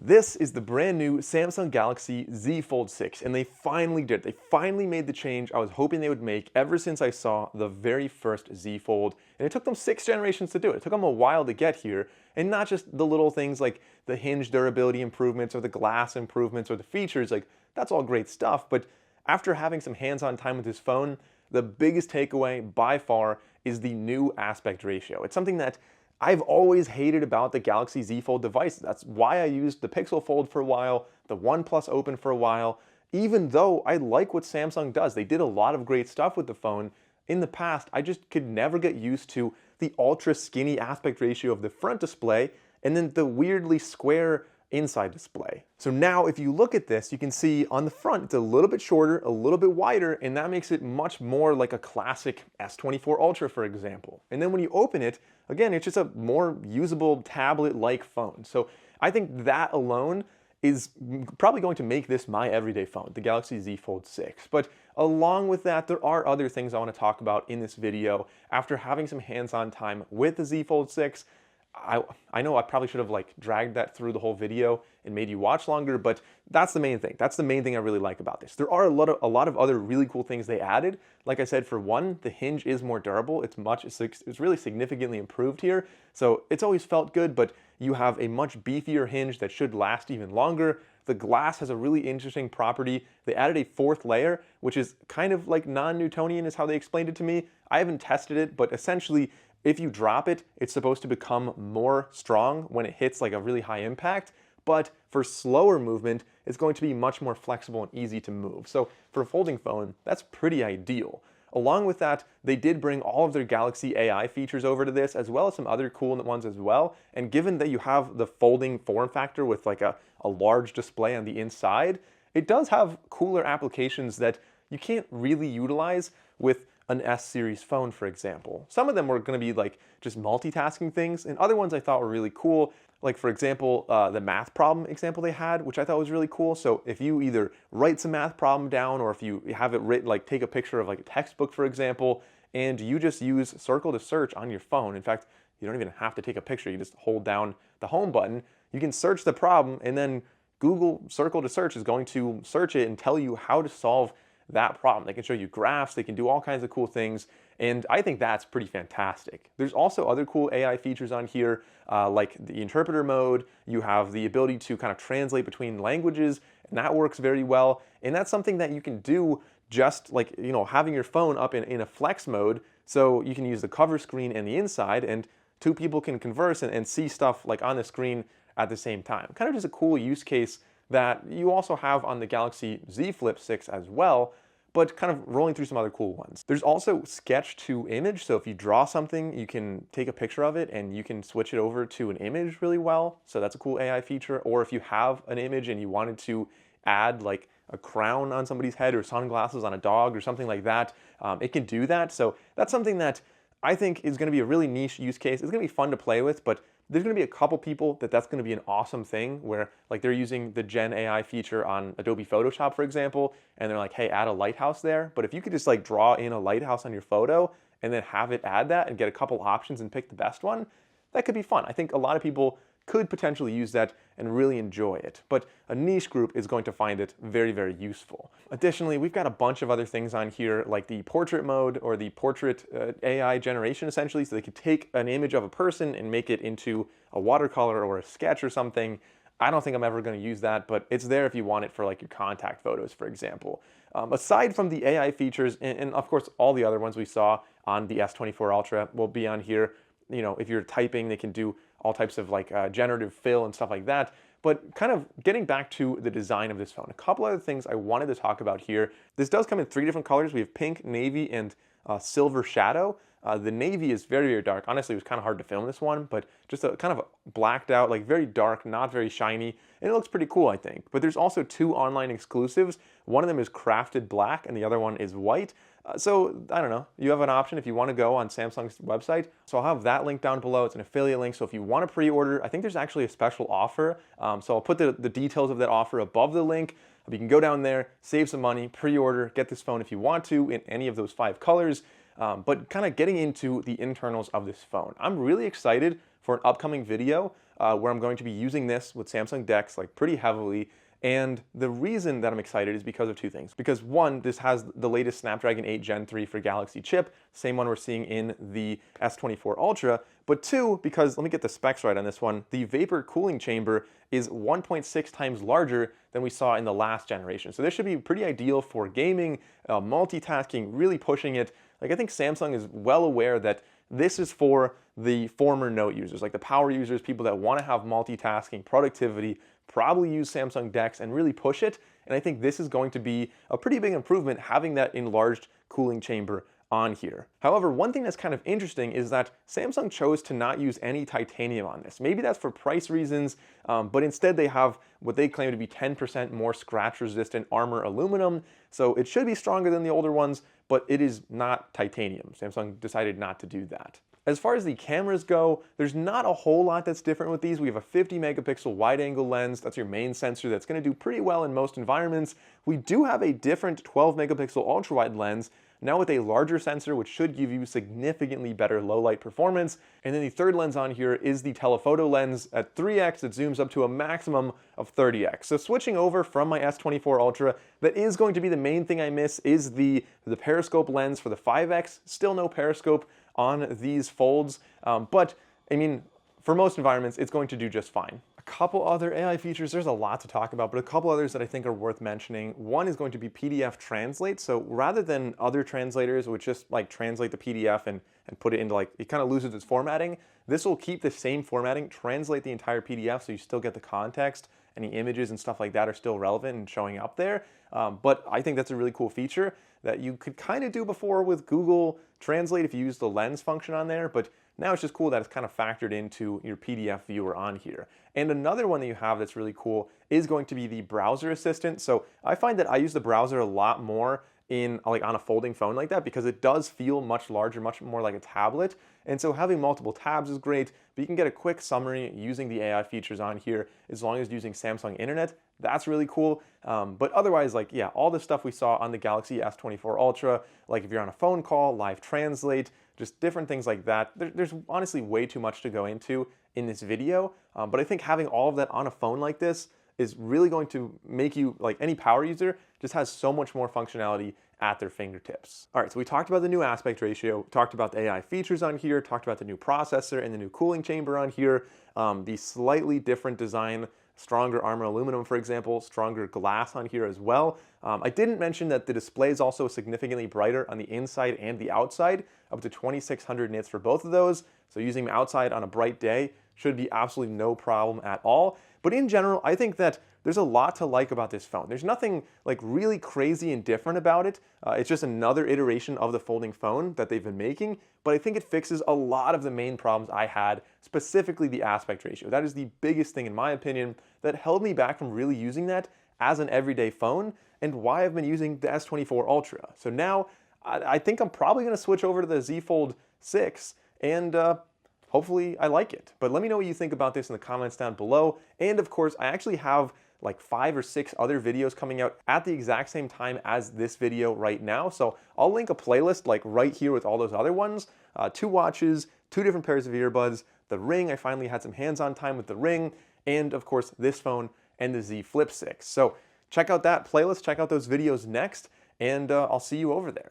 This is the brand new Samsung Galaxy Z Fold 6, and they finally did. They finally made the change I was hoping they would make ever since I saw the very first Z Fold, and it took them 6 generations to do it. It took them a while to get here, and not just the little things like the hinge durability improvements or the glass improvements or the features, like that's all great stuff, but after having some hands-on time with this phone, the biggest takeaway by far is the new aspect ratio. It's something that I've always hated about the Galaxy Z Fold device. That's why I used the Pixel Fold for a while, the OnePlus Open for a while, even though I like what Samsung does. They did a lot of great stuff with the phone. In the past, I just could never get used to the ultra skinny aspect ratio of the front display and then the weirdly square inside display. So now if you look at this, you can see on the front it's a little bit shorter, a little bit wider, and that makes it much more like a classic S24 Ultra, for example. And then when you open it, again, it's just a more usable tablet-like phone. So I think that alone is probably going to make this my everyday phone, the Galaxy Z Fold 6. But along with that, there are other things I want to talk about in this video. After having some hands-on time with the Z Fold 6, I know I probably should have like dragged that through the whole video and made you watch longer, but that's the main thing. That's the main thing I really like about this. There are a lot of other really cool things they added. Like I said, for one, the hinge is more durable. It's really significantly improved here. So it's always felt good, but you have a much beefier hinge that should last even longer. The glass has a really interesting property. They added a 4th layer, which is kind of like non-Newtonian is how they explained it to me. I haven't tested it, but essentially if you drop it, it's supposed to become more strong when it hits like a really high impact, but for slower movement, it's going to be much more flexible and easy to move. So for a folding phone, that's pretty ideal. Along with that, they did bring all of their Galaxy AI features over to this, as well as some other cool ones as well. And given that you have the folding form factor with like a large display on the inside, it does have cooler applications that you can't really utilize with an S series phone, for example. Some of them were going to be like just multitasking things, and other ones I thought were really cool. Like for example, the math problem example they had, which I thought was really cool. So if you either write some math problem down, or if you have it written, like take a picture of like a textbook, for example, and you just use circle to search on your phone. In fact, you don't even have to take a picture. You just hold down the home button. You can search the problem, and then Google circle to search is going to search it and tell you how to solve that problem. They can show you graphs, they can do all kinds of cool things, and I think that's pretty fantastic. There's also other cool AI features on here, like the interpreter mode. You have the ability to kind of translate between languages, and that works very well, and that's something that you can do just like, you know, having your phone up in a flex mode, so you can use the cover screen and the inside, and 2 people can converse and see stuff like on the screen at the same time. Kind of just a cool use case that you also have on the Galaxy Z Flip 6 as well, but kind of rolling through some other cool ones. There's also sketch to image, so if you draw something, you can take a picture of it and you can switch it over to an image really well, so that's a cool AI feature. Or if you have an image and you wanted to add like a crown on somebody's head or sunglasses on a dog or something like that, it can do that. So that's something that I think is going to be a really niche use case. It's going to be fun to play with, but there's going to be a couple people that's going to be an awesome thing where like they're using the Gen AI feature on Adobe Photoshop, for example, and they're like, hey, add a lighthouse there. But if you could just like draw in a lighthouse on your photo and then have it add that and get a couple options and pick the best one, that could be fun. I think a lot of people could potentially use that and really enjoy it, but a niche group is going to find it very, very useful. Additionally, we've got a bunch of other things on here, like the portrait mode or the portrait AI generation, essentially, so they could take an image of a person and make it into a watercolor or a sketch or something. I don't think I'm ever going to use that, but it's there if you want it for like your contact photos, for example. Aside from the AI features, and of course all the other ones we saw on the S24 Ultra will be on here. You know, if you're typing, they can do all types of like generative fill and stuff like that. But kind of getting back to the design of this phone, a couple other things I wanted to talk about here. This does come in 3 different colors. We have pink, navy, and silver shadow. The navy is very, very dark. Honestly, it was kind of hard to film this one, but just a kind of blacked out, like very dark, not very shiny, and it looks pretty cool, I think. But there's also 2 online exclusives. One of them is crafted black, and the other one is white. So, I don't know, you have an option if you want to go on Samsung's website. So I'll have that link down below. It's an affiliate link, so if you want to pre-order, I think there's actually a special offer. So I'll put the details of that offer above the link. You can go down there, save some money, pre-order, get this phone if you want to in any of those 5 colors. But kind of getting into the internals of this phone. I'm really excited for an upcoming video where I'm going to be using this with Samsung DeX like pretty heavily. And the reason that I'm excited is because of two things. Because one, this has the latest Snapdragon 8 Gen 3 for Galaxy chip, same one we're seeing in the S24 Ultra. But two, because let me get the specs right on this one, the vapor cooling chamber is 1.6 times larger than we saw in the last generation. So this should be pretty ideal for gaming, multitasking, really pushing it. Like, I think Samsung is well aware that this is for the former Note users, like the power users, people that want to have multitasking, productivity, probably use Samsung DeX and really push it. And I think this is going to be a pretty big improvement, having that enlarged cooling chamber on here. However, one thing that's kind of interesting is that Samsung chose to not use any titanium on this. Maybe that's for price reasons, but instead they have what they claim to be 10% more scratch-resistant armor aluminum. So it should be stronger than the older ones, but it is not titanium. Samsung decided not to do that. As far as the cameras go, there's not a whole lot that's different with these. We have a 50 megapixel wide angle lens. That's your main sensor that's going to do pretty well in most environments. We do have a different 12 megapixel ultra wide lens, now with a larger sensor, which should give you significantly better low light performance. And then the third lens on here is the telephoto lens at 3x. It zooms up to a maximum of 30x. So switching over from my S24 Ultra, that is going to be the main thing I miss, is the periscope lens for the 5x. Still no periscope on these folds, but I mean, for most environments, it's going to do just fine. A couple other AI features, there's a lot to talk about, but a couple others that I think are worth mentioning. One is going to be PDF translate. So rather than other translators which just like translate the PDF and put it into like, it kind of loses its formatting, this will keep the same formatting, translate the entire PDF so you still get the context. Any images and stuff like that are still relevant and showing up there. But I think that's a really cool feature that you could kind of do before with Google Translate if you use the lens function on there, but now it's just cool that it's kind of factored into your PDF viewer on here. And another one that you have that's really cool is going to be the browser assistant. So I find that I use the browser a lot more in like on a folding phone like that, because it does feel much larger, much more like a tablet. And so having multiple tabs is great, but you can get a quick summary using the AI features on here as long as using Samsung Internet. That's really cool. But otherwise, like, yeah, all the stuff we saw on the Galaxy S24 Ultra, like if you're on a phone call, live translate, just different things like that. There's honestly way too much to go into in this video. But I think having all of that on a phone like this is really going to make you, like any power user, just has so much more functionality at their fingertips. All right, so we talked about the new aspect ratio, talked about the AI features on here, talked about the new processor and the new cooling chamber on here, the slightly different design, stronger armor aluminum, for example, stronger glass on here as well. I didn't mention that the display is also significantly brighter on the inside and the outside, up to 2600 nits for both of those. So using them outside on a bright day should be absolutely no problem at all. But in general, I think that there's a lot to like about this phone. There's nothing like really crazy and different about it. It's just another iteration of the folding phone that they've been making, but I think it fixes a lot of the main problems I had, specifically the aspect ratio. That is the biggest thing, in my opinion, that held me back from really using that as an everyday phone, and why I've been using the S24 Ultra. So now I think I'm probably going to switch over to the Z Fold 6, and hopefully I like it. But let me know what you think about this in the comments down below. And of course, I actually have like 5 or 6 other videos coming out at the exact same time as this video right now. So I'll link a playlist like right here with all those other ones. 2 watches, 2 different pairs of earbuds, the Ring, I finally had some hands-on time with the Ring, and of course this phone and the Z Flip 6. So check out that playlist, check out those videos next, and I'll see you over there.